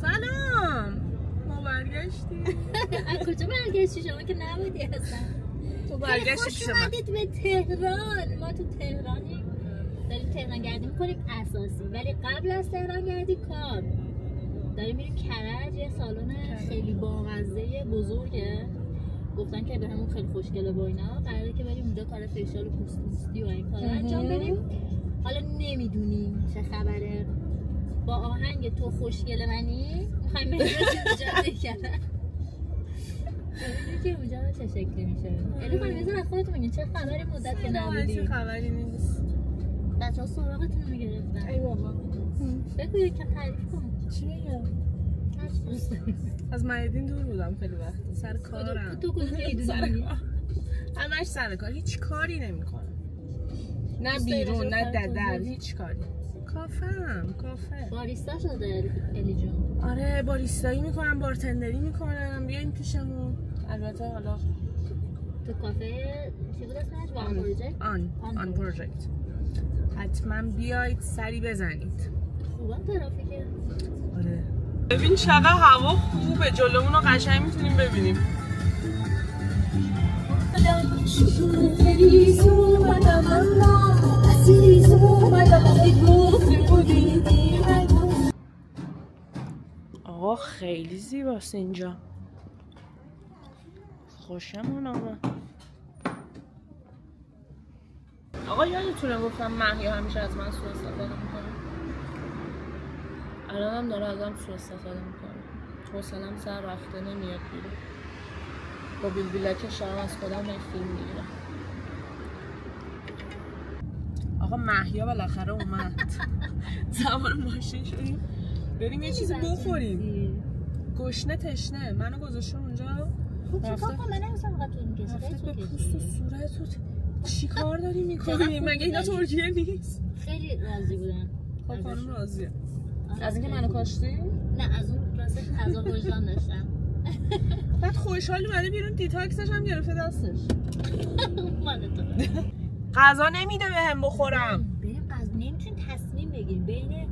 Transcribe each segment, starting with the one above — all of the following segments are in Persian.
سلام. ما برگشتیم. از کجا برگشتی؟ شما که نبودی اصلا. تو برگشتی خوش اومدید به تهران. ما تو تهرانیم. داریم تهران گردی میکنیم اساسی، ولی قبل از تهران گردی کار داریم میریم کرج. یه سالن خیلی بامزه بزرگه، گفتن که به همون خیلی خوشگله با اینا، قراره که بریم اونجا کار فیشیال و پوستی و این کارا انجام بدیم. حالا نمیدونیم چه خبره. با آهنگ تو خوشگله منی میخوایم بریم اونجا بکنن ببینید که اونجا چه شکلی میشه. الی خانم بذار از خودتون بگین چه خبری مدت که نبودیم. چه خبری نیست. بچه‌ها سراغتون رو میگرفتن. ای بابا. بگو یکم تعریف کن. چی بگم؟ از مایدین دور بودم خیلی وقت. سر کارم. تو کدوم میدونی؟ همش سر کار. هیچ کاری نمی‌کنم. نه بیرون نه در هیچ کاری. کافه. باریستا شده الی جون. آره باریستایی میکنم، بارتندری میکنم. بیاین پیشمون. البته حالا تو کافه چی بود اسمش؟ آن پروژکت. حتما بیاید سری بزنید. خوبم ترافیکه. آره. ببین چقدر هوا خوبه، جلومون رو قشنگ میتونیم ببینیم. آقا خیلی زیباست اینجا. خوشمون آمد. آقا یادتونه گفتم مهیا همیشه از من سوء استفاده میکنه. الانم داره ازم سوء استفاده میکنه. حوصله‌ام سر رفته نمیاد بیرون. با بیلبیلک شرم از خودم فیلم میگیرم. آقا مهیا بالاخره اومد. سوار ماشین شدیم بریم یه چیزی بخوریم. گشنه تشنه منو گذاشته اونجا. خب چیکار کنم؟ من نمی‌دونم فقط تو این کسی به پوست و صورتت چی کار داری میکنی؟ مگه اینا ترکیه نیست؟ خیلی راضی بودن. خب خانم راضیه. از اینکه منو کاشتی؟ نه از اون راستش عذاب وجدان داشتم. بعد خوشحال اومده بیرون دیتاکسش هم گرفته دستش. غذا نمیده بهم بخورم. بریم غذا نمیتونیم تصمیم بگیریم بین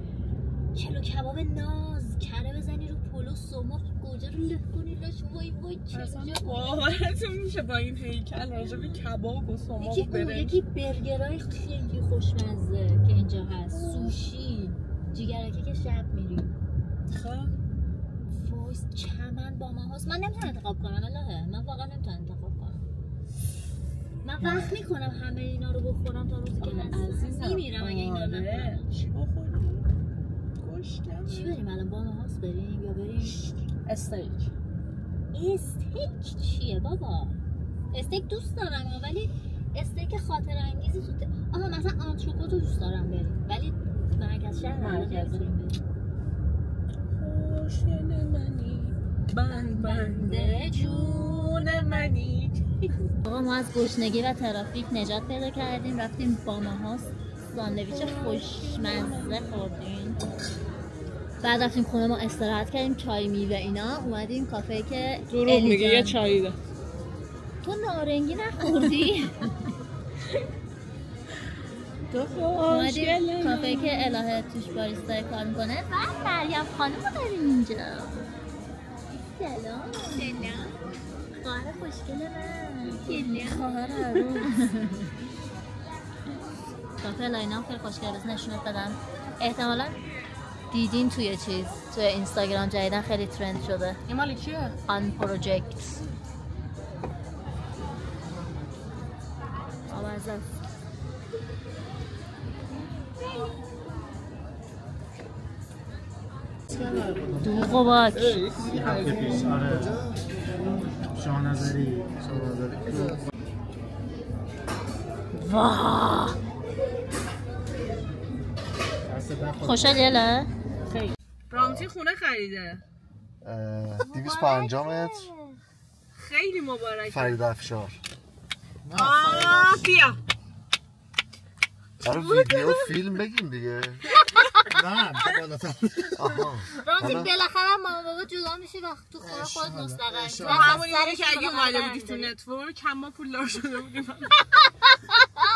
کلو کباب ناز، کره بزنی رو پلو، سماق گوجه رو لف کنی لاش. وای چه باورتون میشه با این هیکل راجع به کباب و سماق و برنج. یکی برگرای خیلی خوشمزه که اینجا هست، سوشی، جیگرکی که شب میریم. خب فویس چمن با ما هست. من نمیتونم انتخاب کنم الهه. من واقعا نمیتونم انتخاب کنم. من وقت میکنم همه اینا رو بخورم تا روزی که هست میمیرم اگه اینا رو نخورم. چی بخوریم؟ گوشت چی بریم الان؟ با ما هست بریم یا بریم استیک چیه بابا؟ استیک دوست دارم ولی استیک خاطر انگیزی تو آها مثلا آنتروکوت رو دوست دارم بریم ولی مرکز شهر بریم. خوشگل منی بنده جون منی. آقا ما از گشنگی و ترافیک نجات پیدا کردیم، رفتیم با ماهاست ساندویچ خوشمزه خوردیم، بعد رفتیم خونه ما استراحت کردیم، چای میوه اینا، اومدیم کافه که دروغ میگه یه چایی ده. تو نارنگی نخوردی؟ تو خوشگله. کافه که الهه توش باریستای کار میکنه و مریم خانم رو داریم اینجا. سلام خواهر خوشگل من. خواهر عروس. کافه لاینام خیلی خوشگله. بس نشونت بدم. احتمالا دیدین توی اینستاگرام جدیدن خیلی ترند شده. این مالی کیه؟ آن پروژکت. آوازه است. دوغوباک شاهنظری واه خوشحالیه؟ خیلی رامتی خونه خریده 250 متر. خیلی مبارک. فرید افشار. بیا برای ویدیو فیلم بگیم دیگه. نه بالاتر. رامتی بالاخره مامان بابا جدا میشی و تو خونه خود مستقل. همونی که اگه اومده بودی تو نتورک کم پولدار شده بودیم.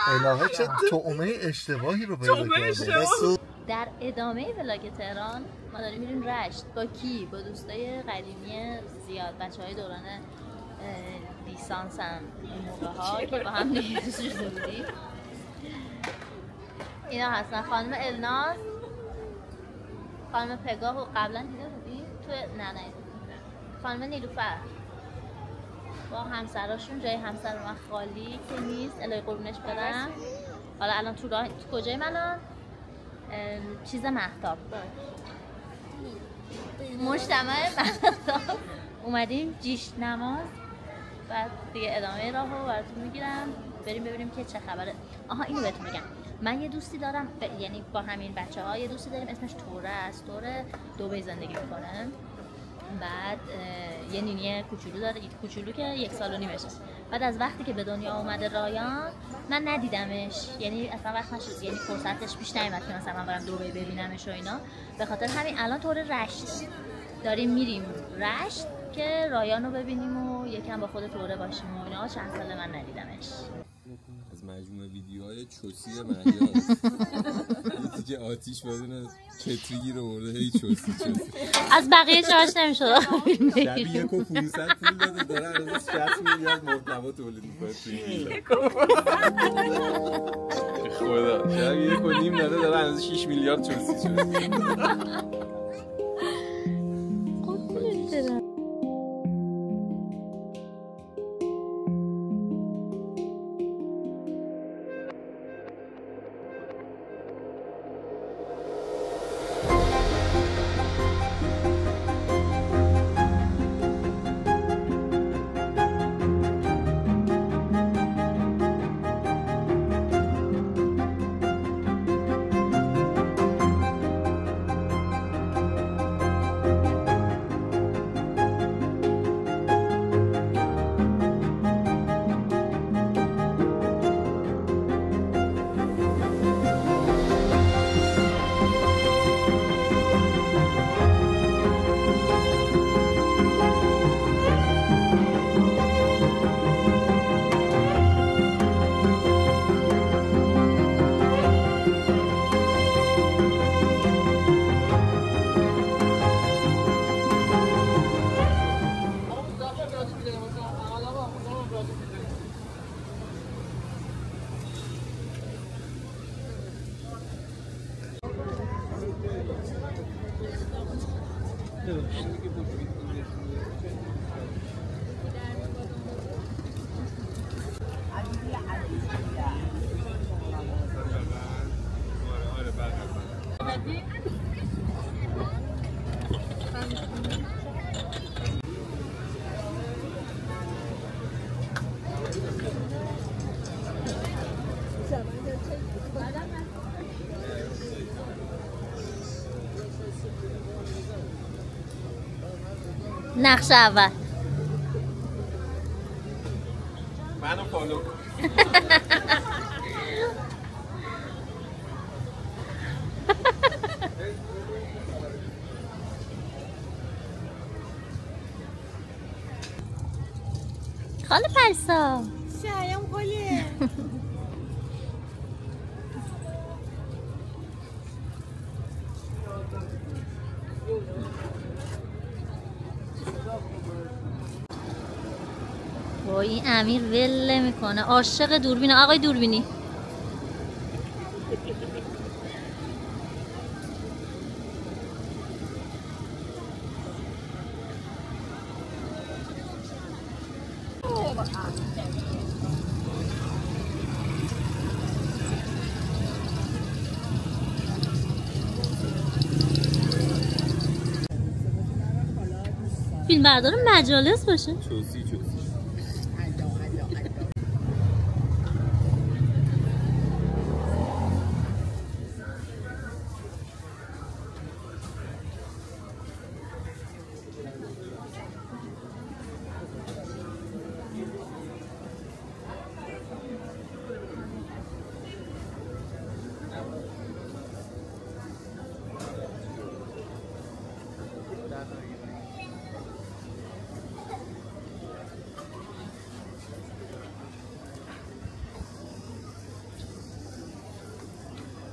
الهه چه طعمه اشتباهی رو پیدا کردی. در ادامه ولاگ تهران ما داریم میریم رشت. با کی؟ با دوستای قدیمی زیاد، بچه‌های دوران لیسانس هم این موقع ها که با هم دیگه دوست شده بودیم. اینا هستن خانم الناز، خانم پگاه رو قبلا دیده بودیم تو نه خانم نیلوفر با همسراشون. جای همسر من خالی که نیست، الهی قربونش برم. حالا الان تو راه کجای من چیز مهتاب مجتمع مهتاب اومدیم جیش نماز، بعد دیگه ادامه راهو براتون میگیرم بریم ببینیم که چه خبره. آها اینو بهتون میگم، من یه دوستی دارم یعنی با همین بچه‌ها یه دوستی داریم اسمش توره است. توره دبی زندگی میکنه، بعد یه نینی کوچولو داره، کوچولو که 1 سال و نیمشه. بعد از وقتی که به دنیا اومده رایان من ندیدمش، یعنی اصلا وقت نشد، یعنی فرصتش پیش نیومد که مثلا من برم دبی ببینمش و اینا. به خاطر همین الان طور رشت داریم میریم رشت که رایان رو ببینیم و یکم با خود توره باشیم و اینا. چند ساله من ندیدمش. از مجموعه ویدیوهای چوسی مهیار یه تیکه آتیش بدون کتری رو برده هی چوسی از بقیه چهاش نمیشد شبیه 1.500 پول داده داره از 60 میلیارد محتوا تولید میکنه توی این خدا شبیه 1.5 داده از 6 میلیارد چوسی شده. نقش اول منو فالو کن. خاله پرسا سلام خاله. وای این امیر ول میکنه، عاشق دوربینه. آقای دوربینی فیلم بردار مجالس باشه. چوسی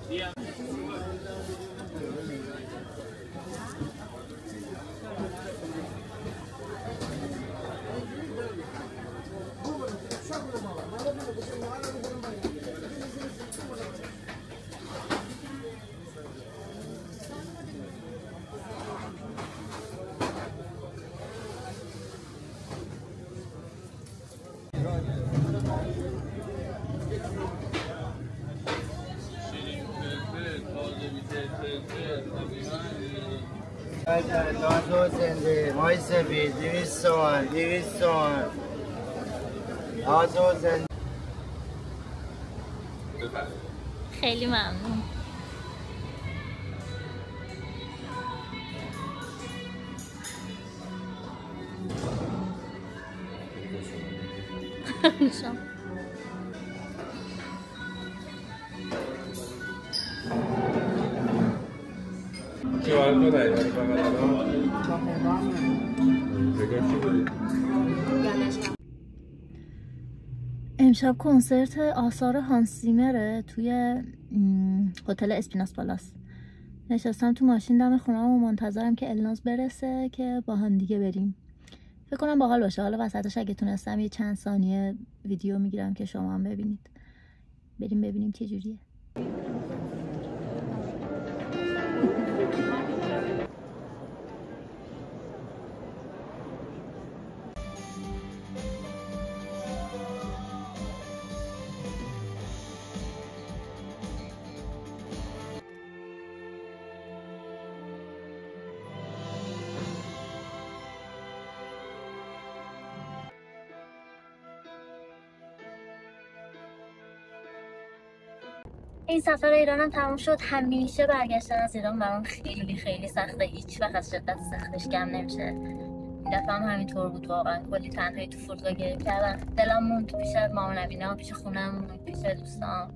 Yeah. نازو زنده مای سفید 200 تومن 200 تومن نازو زنده. خیلی ممنون. امشب کنسرت آثار هانس زیمره توی هتل اسپیناس پالاس. نشستم تو ماشین دم خونم و منتظرم که الناز برسه که با هم دیگه بریم. فکر کنم باحال باشه. حالا وسطش اگه تونستم یه چند ثانیه ویدیو میگیرم که شما هم ببینید. بریم ببینیم چه جوریه. این سفر ایرانم تموم شد. همیشه برگشتن از ایران برام خیلی خیلی سخته. هیچ وقت از شدت سختش کم نمیشه. این دفعه هم همینطور بود واقعا. کلی تنهایی تو فرودگاه گریه کردم. دلم موند پیش مامان نبینا، پیش خونم، پیش دوستان.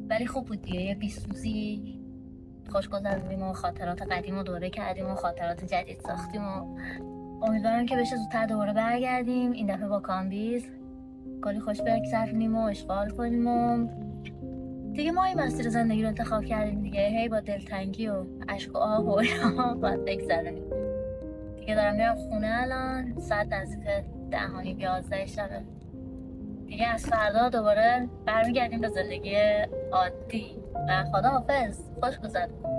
ولی خوب بود دیگه. یه 20 روزی خوش گذروندیم و خاطرات قدیم رو دوره کردیم و خاطرات جدید ساختیم و امیدوارم که بشه زودتر دوباره برگردیم. این دفعه با کامبیز کلی خوش بگذرونیم و اشغال کنیم و دیگه ما این مسیر زندگی رو انتخاب کردیم دیگه. هی با دلتنگی و اشک و آه و اینا باید بگذرونیم دیگه. دارم میرم خونه الان. ساعت نزدیک 10:11 شبه دیگه. از فردا دوباره برمیگردیم به زندگی عادی و خداحافظ. خوش گذرونید.